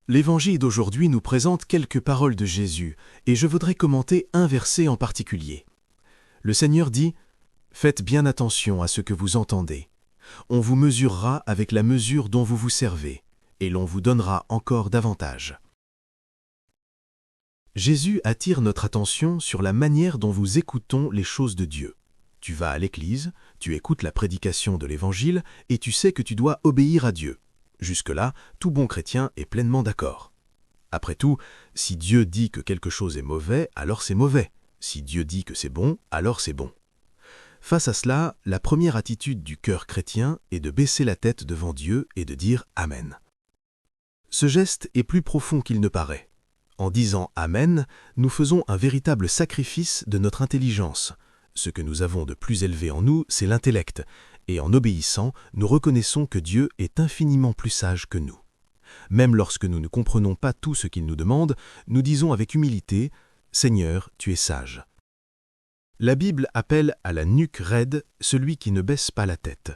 L'Évangile d'aujourd'hui nous présente quelques paroles de Jésus, et je voudrais commenter un verset en particulier. Le Seigneur dit « Faites bien attention à ce que vous entendez. On vous mesurera avec la mesure dont vous vous servez, et l'on vous donnera encore davantage. » Jésus attire notre attention sur la manière dont nous écoutons les choses de Dieu. Tu vas à l'église, tu écoutes la prédication de l'Évangile, et tu sais que tu dois obéir à Dieu. Jusque-là, tout bon chrétien est pleinement d'accord. Après tout, si Dieu dit que quelque chose est mauvais, alors c'est mauvais. Si Dieu dit que c'est bon, alors c'est bon. Face à cela, la première attitude du cœur chrétien est de baisser la tête devant Dieu et de dire « Amen ». Ce geste est plus profond qu'il ne paraît. En disant « Amen », nous faisons un véritable sacrifice de notre intelligence. Ce que nous avons de plus élevé en nous, c'est l'intellect. Et en obéissant, nous reconnaissons que Dieu est infiniment plus sage que nous. Même lorsque nous ne comprenons pas tout ce qu'il nous demande, nous disons avec humilité « Seigneur, tu es sage ». La Bible appelle à la nuque raide celui qui ne baisse pas la tête.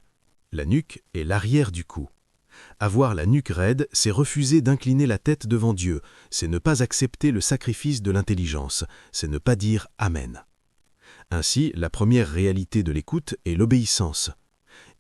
La nuque est l'arrière du cou. Avoir la nuque raide, c'est refuser d'incliner la tête devant Dieu, c'est ne pas accepter le sacrifice de l'intelligence, c'est ne pas dire « Amen ». Ainsi, la première réalité de l'écoute est l'obéissance.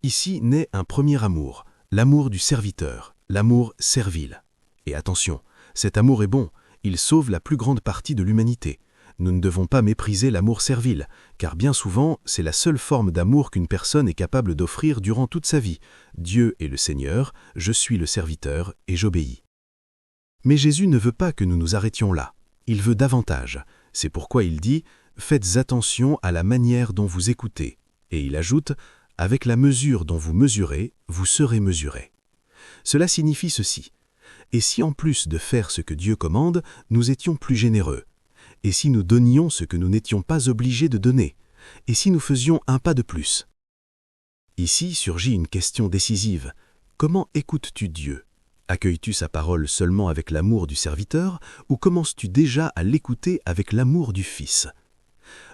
Ici naît un premier amour, l'amour du serviteur, l'amour servile. Et attention, cet amour est bon, il sauve la plus grande partie de l'humanité. Nous ne devons pas mépriser l'amour servile, car bien souvent, c'est la seule forme d'amour qu'une personne est capable d'offrir durant toute sa vie. Dieu est le Seigneur, je suis le serviteur et j'obéis. Mais Jésus ne veut pas que nous nous arrêtions là. Il veut davantage. C'est pourquoi il dit « Faites attention à la manière dont vous écoutez ». Et il ajoute « Avec la mesure dont vous mesurez, vous serez mesurés ». Cela signifie ceci. Et si en plus de faire ce que Dieu commande, nous étions plus généreux? Et si nous donnions ce que nous n'étions pas obligés de donner? Et si nous faisions un pas de plus? Ici surgit une question décisive. Comment écoutes-tu Dieu? Accueilles-tu sa parole seulement avec l'amour du serviteur ou commences-tu déjà à l'écouter avec l'amour du Fils?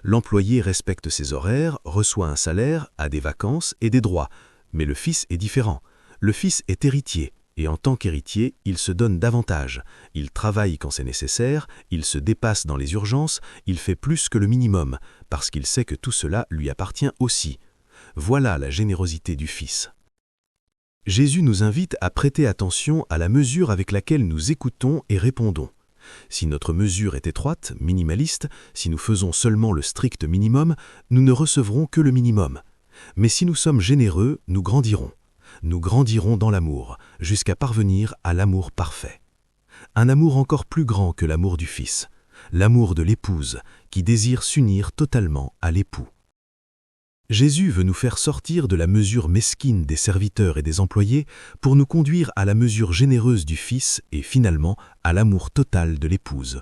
L'employé respecte ses horaires, reçoit un salaire, a des vacances et des droits. Mais le Fils est différent. Le Fils est héritier. Et en tant qu'héritier, il se donne davantage. Il travaille quand c'est nécessaire, il se dépasse dans les urgences, il fait plus que le minimum, parce qu'il sait que tout cela lui appartient aussi. Voilà la générosité du Fils. Jésus nous invite à prêter attention à la mesure avec laquelle nous écoutons et répondons. Si notre mesure est étroite, minimaliste, si nous faisons seulement le strict minimum, nous ne recevrons que le minimum. Mais si nous sommes généreux, nous grandirons. Nous grandirons dans l'amour, jusqu'à parvenir à l'amour parfait. Un amour encore plus grand que l'amour du Fils, l'amour de l'épouse, qui désire s'unir totalement à l'époux. Jésus veut nous faire sortir de la mesure mesquine des serviteurs et des employés pour nous conduire à la mesure généreuse du Fils et finalement à l'amour total de l'épouse.